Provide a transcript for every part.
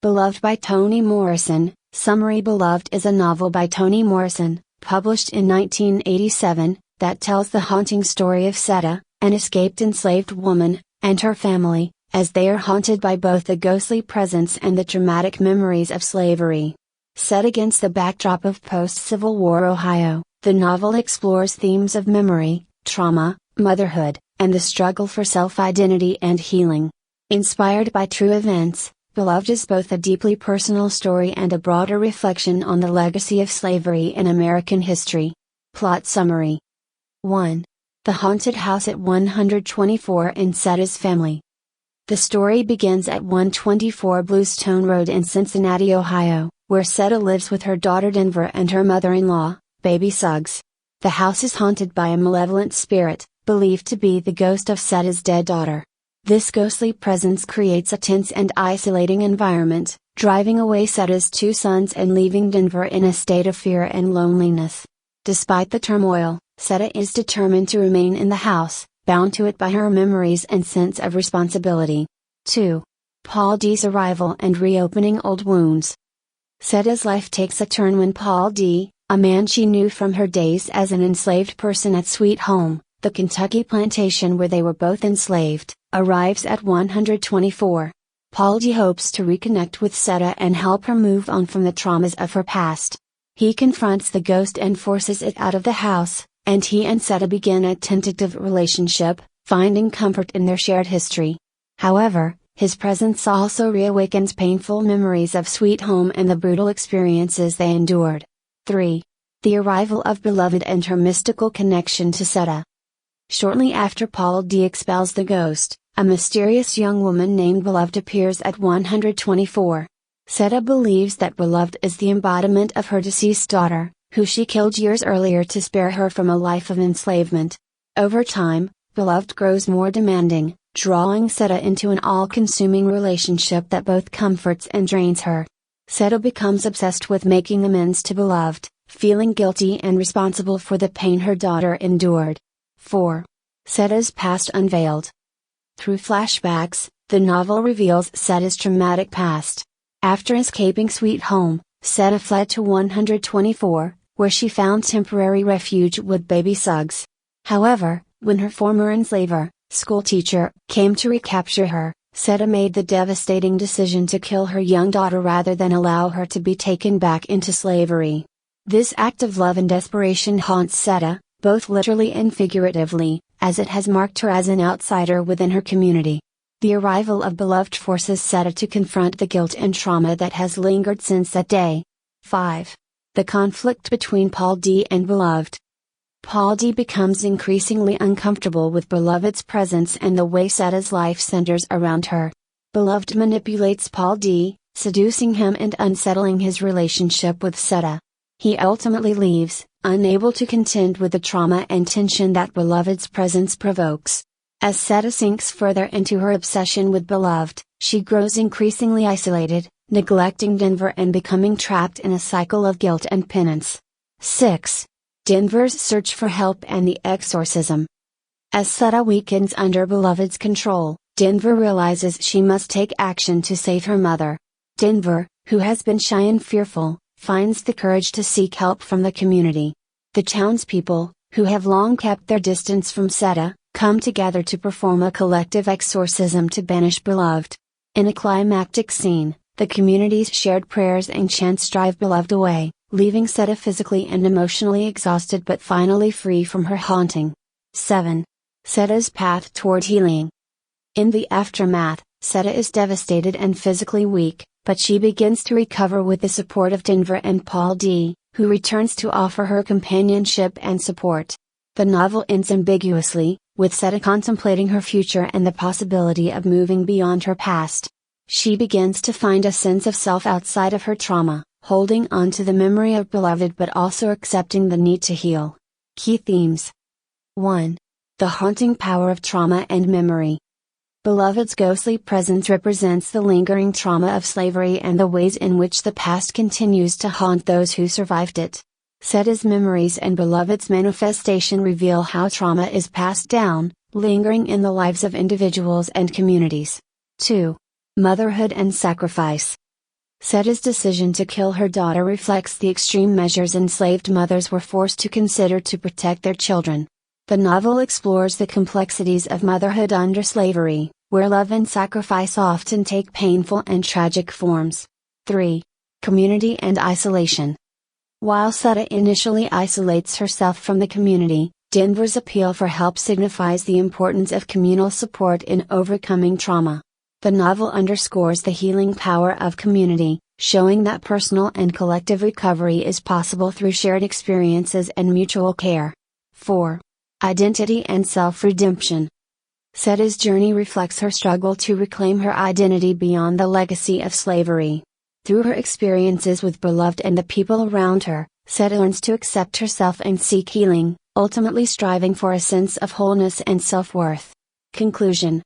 Beloved by Toni Morrison. Summary: Beloved is a novel by Toni Morrison, published in 1987, that tells the haunting story of Seta, an escaped enslaved woman, and her family, as they are haunted by both the ghostly presence and the traumatic memories of slavery. Set against the backdrop of post-Civil War Ohio, the novel explores themes of memory, trauma, motherhood, and the struggle for self-identity and healing. Inspired by true events, Beloved is both a deeply personal story and a broader reflection on the legacy of slavery in American history. Plot summary. 1. The haunted house at 124 in Seta's family. The story begins at 124 Bluestone Road in Cincinnati, Ohio, where Seta lives with her daughter Denver and her mother-in-law, Baby Suggs. The house is haunted by a malevolent spirit, believed to be the ghost of Seta's dead daughter. This ghostly presence creates a tense and isolating environment, driving away Seta's two sons and leaving Denver in a state of fear and loneliness. Despite the turmoil, Seta is determined to remain in the house, bound to it by her memories and sense of responsibility. 2. Paul D's arrival and reopening old wounds. Seta's life takes a turn when Paul D., a man she knew from her days as an enslaved person at Sweet Home, the Kentucky plantation where they were both enslaved, arrives at 124. Paul D hopes to reconnect with Seta and help her move on from the traumas of her past. He confronts the ghost and forces it out of the house, and he and Seta begin a tentative relationship, finding comfort in their shared history. However, his presence also reawakens painful memories of Sweet Home and the brutal experiences they endured. 3. The arrival of Beloved and her mystical connection to Seta. Shortly after Paul D expels the ghost, a mysterious young woman named Beloved appears at 124. Seta believes that Beloved is the embodiment of her deceased daughter, who she killed years earlier to spare her from a life of enslavement. Over time, Beloved grows more demanding, drawing Seta into an all-consuming relationship that both comforts and drains her. Seta becomes obsessed with making amends to Beloved, feeling guilty and responsible for the pain her daughter endured. 4. Seta's past unveiled. Through flashbacks, the novel reveals Seta's traumatic past. After escaping Sweet Home, Seta fled to 124, where she found temporary refuge with Baby Suggs. However, when her former enslaver, schoolteacher, came to recapture her, Seta made the devastating decision to kill her young daughter rather than allow her to be taken back into slavery. This act of love and desperation haunts Seta, both literally and figuratively, as it has marked her as an outsider within her community. The arrival of Beloved forces Seta to confront the guilt and trauma that has lingered since that day. 5. The conflict between Paul D and Beloved. Paul D becomes increasingly uncomfortable with Beloved's presence and the way Seta's life centers around her. Beloved manipulates Paul D, seducing him and unsettling his relationship with Seta. He ultimately leaves, unable to contend with the trauma and tension that Beloved's presence provokes. As Seta sinks further into her obsession with Beloved, she grows increasingly isolated, neglecting Denver and becoming trapped in a cycle of guilt and penance. 6. Denver's search for help and the exorcism. As Seta weakens under Beloved's control, Denver realizes she must take action to save her mother. Denver, who has been shy and fearful, finds the courage to seek help from the community. The townspeople, who have long kept their distance from Seta, come together to perform a collective exorcism to banish Beloved. In a climactic scene, the community's shared prayers and chants drive Beloved away, leaving Seta physically and emotionally exhausted but finally free from her haunting. 7. Seta's path toward healing. In the aftermath, Seta is devastated and physically weak, but she begins to recover with the support of Denver and Paul D, who returns to offer her companionship and support. The novel ends ambiguously, with Seta contemplating her future and the possibility of moving beyond her past. She begins to find a sense of self outside of her trauma, holding on to the memory of Beloved but also accepting the need to heal. Key themes. 1. The haunting power of trauma and memory. Beloved's ghostly presence represents the lingering trauma of slavery and the ways in which the past continues to haunt those who survived it. Seta's memories and Beloved's manifestation reveal how trauma is passed down, lingering in the lives of individuals and communities. 2. Motherhood and sacrifice. Setta's decision to kill her daughter reflects the extreme measures enslaved mothers were forced to consider to protect their children. The novel explores the complexities of motherhood under slavery, where love and sacrifice often take painful and tragic forms. 3. Community and isolation. While Setta initially isolates herself from the community, Denver's appeal for help signifies the importance of communal support in overcoming trauma. The novel underscores the healing power of community, showing that personal and collective recovery is possible through shared experiences and mutual care. 4. Identity and self-redemption. Setta's journey reflects her struggle to reclaim her identity beyond the legacy of slavery. Through her experiences with beloved and the people around her, Setta learns to accept herself and seek healing, ultimately striving for a sense of wholeness and self-worth. Conclusion.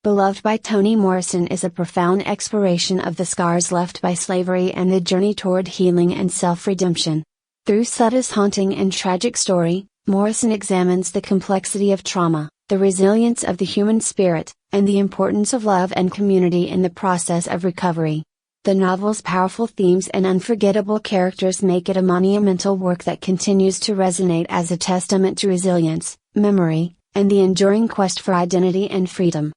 Beloved by Toni Morrison is a profound exploration of the scars left by slavery and the journey toward healing and self-redemption. Through Setta's haunting and tragic story, Morrison examines the complexity of trauma, the resilience of the human spirit, and the importance of love and community in the process of recovery. The novel's powerful themes and unforgettable characters make it a monumental work that continues to resonate as a testament to resilience, memory, and the enduring quest for identity and freedom.